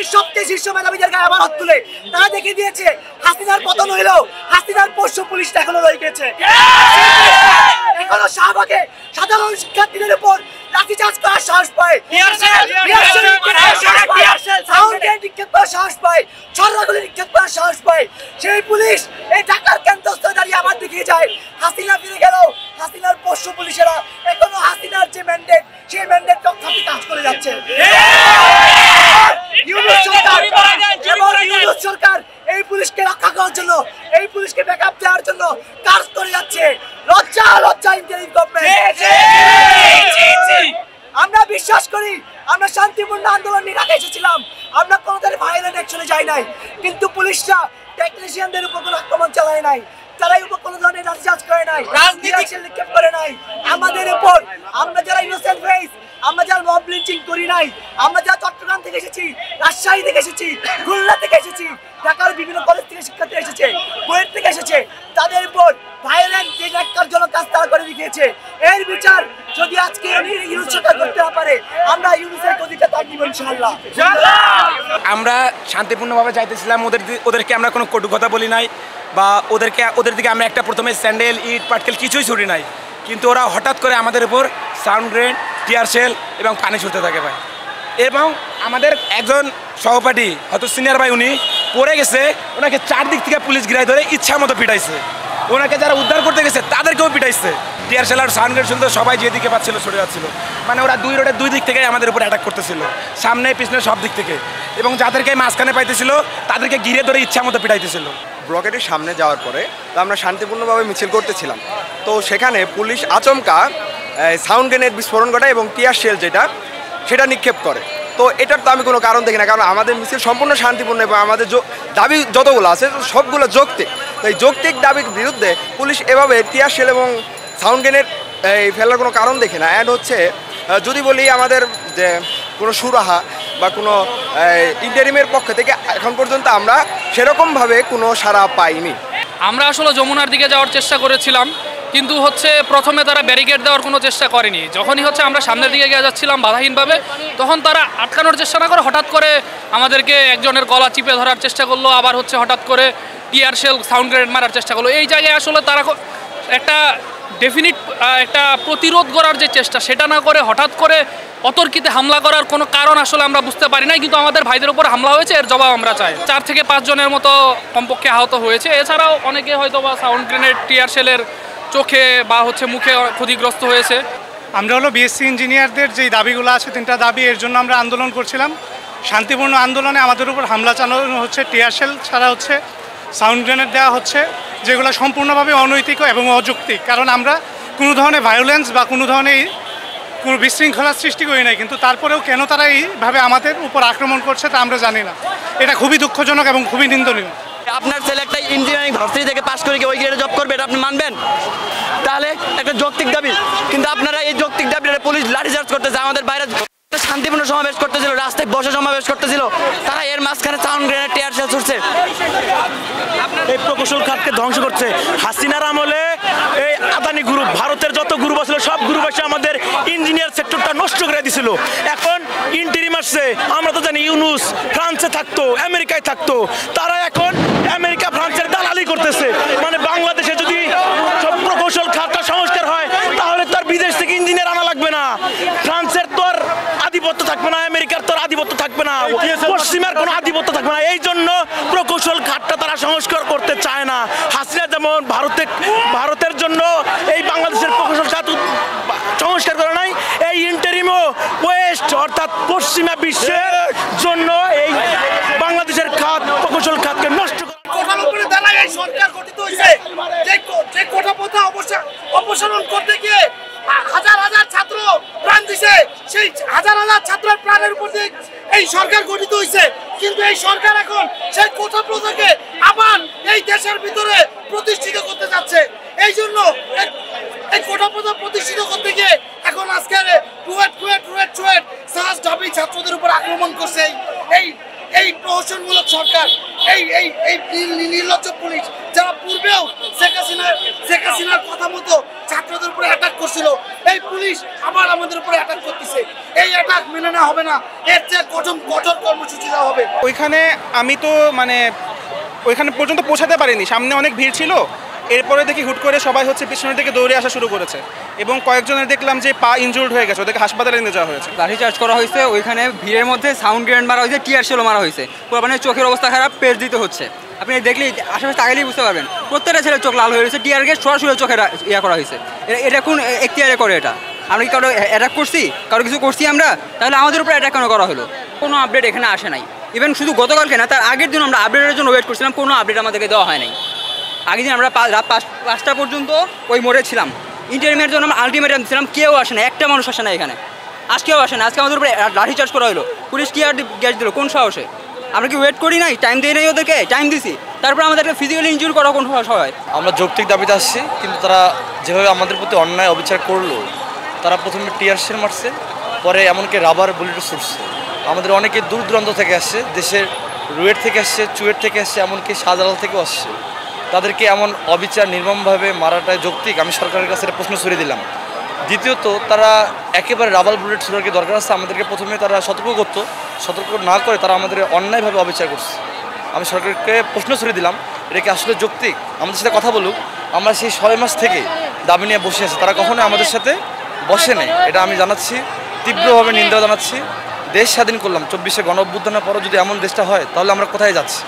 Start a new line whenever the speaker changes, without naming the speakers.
দেশের সবচেয়ে শীর্ষ মেধাবীদের গায়ে আবার হাত তুলে তারা দেখে দিয়েছে হাসিনার পতন হইলেও হাসিনার পোষ্য পুলিশটা এখনো রয়ে গেছে। এখনো শাহবাগে সাধারণ শিক্ষার্থীদের উপর লাঠিচার্জ করার সাহস পায়, নিক্ষেপ করার সাহস পায়, ছড়াগুলি নিক্ষেপ করার সাহস পায়। সেই পুলিশ এই ঢাকার কেন্দ্রস্থলে দাঁড়িয়ে আবার দেখিয়ে যায় হাসিনা ফিরে গেল, হাসিনার পোষ্য পুলিশেরা এখনো হাসিনার যে ম্যান্ডেট সেই ম্যান্ডেট রক্ষার্থে কাজ করে যাচ্ছে। সরকার এই পুলিশকে রক্ষা করার জন্য, এই পুলিশকে ব্যাকআপ দেওয়ার জন্য কাজ করে যাচ্ছে। লজ্জা লজ্জা ইন্টারিম গভর্নমেন্ট। আমরা বিশ্বাস করি আমরা শান্তিপূর্ণ আন্দোলন নিয়ে ঢাকা এসেছিলাম, আমরা কোনোদিন ভায়োলেন্ট অ্যাকশনে যাই নাই, কিন্তু পুলিশরা টেকনিশিয়ানদের উপর কোনো আক্রমণ চালায় নাই, তারাই উপর কোনো ধরনের লাঠিচার্জ করে নাই, রাজনীতি নিক্ষেপ করে নাই আমাদের উপর। আমরা যারা ইনোসেন্ট ফেস, আমরা যারা মব লিঞ্চিং করি নাই, আমরা যারা চট্টগ্রাম থেকে এসেছি, রাজশাহী থেকে এসেছি, খুলনা থেকে এসেছি, ঢাকার বিভিন্ন কলেজ থেকে শিক্ষার্থী এসেছে, বুয়েট থেকে এসেছে, তাদের উপর ভায়োলেন্ট যে ন্যাক্কারজনক কাজ তারা করে দেখিয়েছে। এর বিচার যদি আজকে ইউনুস সরকার করতে না পারে, আমরা ইউনুসের অধিকার তার দিব ইনশাআল্লাহ।
আমরা শান্তিপূর্ণভাবে যাইতেছিলাম, ওদেরকে আমরা কোনো কটু কথা বলি নাই বা ওদের দিকে আমরা একটা প্রথমে স্যান্ডেল ইট পাটকেল কিছুই ছুটি নাই, কিন্তু ওরা হঠাৎ করে আমাদের উপর সাউন্ড গ্রেনেড, টিয়ার শেল এবং পানি ছুটতে থাকে ভাই। এবং আমাদের একজন সহপাঠী হয়তো সিনিয়র ভাই, উনি পড়ে গেছে, ওনাকে চারদিক থেকে পুলিশ ঘিরাই ধরে ইচ্ছা মতো পিটাইছে, ওনাকে যারা উদ্ধার করতে গেছে তাদেরকেও পিটাইছে। টিয়ার শেল আর সাউন্ড গ্রেনেড শুনতে সবাই যেদিকে পাচ্ছিল ছুটে যাচ্ছিল, মানে ওরা রোডের দুই দিক থেকে আমাদের উপর অ্যাটাক করতেছিল, সামনে পিছনে সব দিক থেকে, এবং যাদেরকে মাঝখানে পাইতেছিল তাদেরকে ঘিরে ধরে ইচ্ছা মতো পিটাইতেছিল।
ব্লকেটের সামনে যাওয়ার পরে তো আমরা শান্তিপূর্ণভাবে মিছিল করতেছিলাম, তো সেখানে পুলিশ আচমকা সাউন্ড গ্রেনেড বিস্ফোরণ ঘটায় এবং টিয়ার শেল সেটা নিক্ষেপ করে। তো এটার তো আমি কোনো কারণ দেখি না, কারণ আমাদের মিছিল সম্পূর্ণ শান্তিপূর্ণ এবং আমাদের দাবি যতগুলো আছে সবগুলো যৌক্তিক। তো এই যৌক্তিক দাবির বিরুদ্ধে পুলিশ এভাবে টিয়ার শেল এবং সাউন্ড গ্রেনেড ফেলার কোনো কারণ দেখি না। অ্যান্ড হচ্ছে যদি বলি আমাদের যে কোনো সুরাহা বা কোনো ইন্টারিমের পক্ষ থেকে এখন পর্যন্ত আমরা সেরকমভাবে কোনো সাড়া পাইনি।
আমরা আসলে যমুনার দিকে যাওয়ার চেষ্টা করেছিলাম, কিন্তু প্রথমে তারা ব্যারিকেড দেওয়ার কোনো চেষ্টা করেনি। যখনই আমরা সামনের দিকে গিয়ে যাচ্ছিলাম বাধাহীনভাবে, তখন তারা আটকানোর চেষ্টা না করে হঠাৎ করে আমাদেরকে একজনের গলা চিপে ধরার চেষ্টা করলো, আবার হঠাৎ করে টিয়ার শেল সাউন্ড গ্রেনেড মারার চেষ্টা করলো। এই জায়গায় আসলে তারা একটা ডেফিনিট একটা প্রতিরোধ করার যে চেষ্টা সেটা না করে হঠাৎ করে অতর্কিতে হামলা করার কোনো কারণ আসলে আমরা বুঝতে পারি নাই, কিন্তু আমাদের ভাইদের উপর হামলা হয়েছে, এর জবাব আমরা চাই। 4 থেকে 5 জনের মতো কমপক্ষে আহত হয়েছে, এছাড়াও অনেকে হয়তো বা সাউন্ড গ্রেনেড, টিয়ার শেলের চোখে বা মুখে ক্ষতিগ্রস্ত হয়েছে।
আমরা বিএসসি ইঞ্জিনিয়ারদের যে দাবিগুলো আছে 3টা দাবি, এর জন্য আমরা আন্দোলন করছিলাম। শান্তিপূর্ণ আন্দোলনে আমাদের উপর হামলা চালানো হচ্ছে, টিয়ার শেল ছাড়া সাউন্ড গ্রেনেড দেওয়া হচ্ছে, যেগুলো সম্পূর্ণভাবে অনৈতিক এবং অযৌক্তিক। কারণ আমরা কোনো ধরনের ভায়োলেন্স বা কোনো ধরনের কোনো বিশৃঙ্খলার সৃষ্টি করি নাই, কিন্তু তারপরেও কেন তারা এইভাবে আমাদের উপর আক্রমণ করছে তা আমরা জানি না। এটা খুবই দুঃখজনক এবং খুবই নিন্দনীয়।
আপনার ছেলে একটা ইঞ্জিনিয়ারিং ভার্সিটি থেকে পাশ করে ওই গ্রেডে জব করবে, এটা আপনি মানবেন? তাহলে একটা যৌক্তিক দাবি, কিন্তু আপনারা এই যৌক্তিক দাবিটা পুলিশ লাঠিচার্জ করতেছে। আমাদের বাইরে শান্তিপূর্ণ সমাবেশ করতেছিল, রাস্তায় বসে সমাবেশ করতেছিল, তারা এর মাঝখানে সাউন্ড গ্রেনেড, টিয়ার শেল ছুটছে।
এই প্রকৌশল খাতকে ধ্বংস করছে। হাসিনার আমলে এই আদানি গ্রুপ, ভারতের যত গ্রুপ আছিল সব গ্রুপ এসে আমাদের ইঞ্জিনিয়ার সেক্টরটা নষ্ট করে দিছিল। এখন ইন্টারিম আসছে, আমরা তো জানি ইউনুস ফ্রান্সে থাকতো, আমেরিকায় থাকতো, তারা এখন আমেরিকা ফ্রান্সের দালালি করতেছে। মানে বাংলাদেশে যদি সব প্রকৌশল খাতটা সংস্কার হয় তাহলে তার বিদেশ থেকে ইঞ্জিনিয়ার আনা লাগবে না, ফ্রান্সের তো আর আধিপত্য থাকবে না, আমেরিকার তো আধিপত্য থাকবে না, পশ্চিমের কোনো আধিপত্য থাকবে না। এই জন্য প্রকৌশল খাতটা তারা সংস্কার করতে চায় না। হাসিনা যেমন ভারতের জন্য এই বাংলাদেশের প্রকৌশল খাত সংস্কার করে নাই, এই ইন্টারিমও ওয়েস্ট অর্থাৎ পশ্চিমা বিশ্বের জন্য এই বাংলাদেশের খাত, প্রকৌশল খাতকে নষ্ট করে।
সরকার গঠিত হয়েছে, যে কোটা প্রথা অপসারণ করতে গিয়ে হাজার হাজার ছাত্র প্রাণ দিছে, সেই হাজার হাজার ছাত্রের প্রাণের উপর দিয়ে এই সরকার গঠিত হয়েছে, কিন্তু এই সরকার এখন সেই কোটা প্রথাকে আবার এই দেশের ভিতরে প্রতিষ্ঠিত করতে যাচ্ছে। এই জন্য এই কোটা প্রথা প্রতিষ্ঠিত করতে গিয়ে এখন আজকে ছাত্রদের উপর আক্রমণ করছে এই প্রহসনমূলক সরকার, এই নির্লজ্জ পুলিশ, যারা পূর্বেও শেখ হাসিনার কথা মতো
ছাত্রদের উপরে অ্যাটাক করছিল, এই পুলিশ আবার আমাদের উপরে অ্যাটাক করতেছে। এই অ্যাটাক মেনে নেওয়া হবে না, এর চেয়ে কঠোর কর্মসূচি দেওয়া হবে।
ওইখানে আমি তো মানে ওইখানে পর্যন্ত পৌঁছাতে পারিনি, সামনে অনেক ভিড় ছিল। এরপরে দেখি হুট করে সবাই হচ্ছে পিছনের দিকে দৌড়ে আসা শুরু করেছে এবং কয়েকজনের দেখলাম যে পা ইনজুর্ড হয়ে গেছে, ওদেরকে হাসপাতালে নিয়ে যাওয়া হয়েছে।
লাঠি চার্জ করা হয়েছে, ওইখানে ভিড়ের মধ্যে সাউন্ড গ্রেনেড মারা হয়েছে, টিয়ার শেলও মারা হয়েছে। মানে চোখের অবস্থা খারাপ, পেট দিতে হচ্ছে। আপনি দেখলে আশেপাশে তাকালেই বুঝতে পারবেন প্রত্যেকটা ছেলের চোখ লাল হয়ে রয়েছে। টিয়ার গ্যাস সরাসরি চোখে ইয়া করা হয়েছে। এটা কোন এখতিয়ারে করে? এটা আমরা কি কারো অ্যাটাক করছি, কারো কিছু করছি আমরা? তাহলে আমাদের উপর অ্যাটাক কেন করা হলো? কোনো আপডেট এখানে আসে নাই। ইভেন শুধু গতকালকে না, তার আগের দিন আমরা আপডেটের জন্য ওয়েট করছিলাম, কোনো আপডেট আমাদেরকে দেওয়া হয় নাই। আগের দিন আমরা রাত 5টা পর্যন্ত ওই মোড়ে ছিলাম, ইন্টারভিউয়ের জন্য আমরা আলটিমেটাম দিচ্ছিলাম, কেউ আসে না, একটা মানুষ আসে না এখানে। আজকেও আসে না, আজকে আমাদের উপরে লাঠি চার্জ করা হলো, পুলিশ টিয়ার গ্যাস দিল। কোন সাহসে? আমরা কি ওয়েট করি নাই? টাইম দিই নাই ওদেরকে? টাইম দিছি, তারপর আমাদেরকে ফিজিক্যালি ইনজুরি করা কোন সাহস হয়?
আমরা যৌক্তিক দাবিতে আসছি, কিন্তু তারা যেভাবে আমাদের প্রতি অন্যায় অবিচার করলো, তারা প্রথমে টিয়ার শেল মারছে, পরে এমনকি রাবার বুলেটও ছুটছে। আমাদের অনেকে দূর দূরান্ত থেকে আসছে, দেশের রুয়েট থেকে আসছে, চুয়েট থেকে আসছে, এমনকি শাহজালাল থেকেও আসছে। তাদেরকে এমন অবিচার নির্মমভাবে মারাটাই যৌক্তিক? আমি সরকারের কাছে প্রশ্ন ছড়িয়ে দিলাম। দ্বিতীয়ত, তারা একেবারে রাবার বুলেট ছোড়ার কি দরকার আছে? আমাদেরকে প্রথমে তারা সতর্ক করতো, সতর্ক না করে তারা আমাদের অন্যায়ভাবে অবিচার করছে। আমি সরকারকে প্রশ্ন ছড়িয়ে দিলাম, এটা কি আসলে যৌক্তিক? আমাদের সাথে কথা বলুক। আমরা সেই 6 মাস থেকে দাবি নিয়ে বসে আছি, তারা কখনোই আমাদের সাথে বসে নেই। এটা আমি জানাচ্ছি, তীব্রভাবে নিন্দা জানাচ্ছি। দেশ স্বাধীন করলাম, 24শে গণ অভ্যুত্থানের পরও যদি এমন দেশটা হয়, তাহলে আমরা কোথায় যাচ্ছি?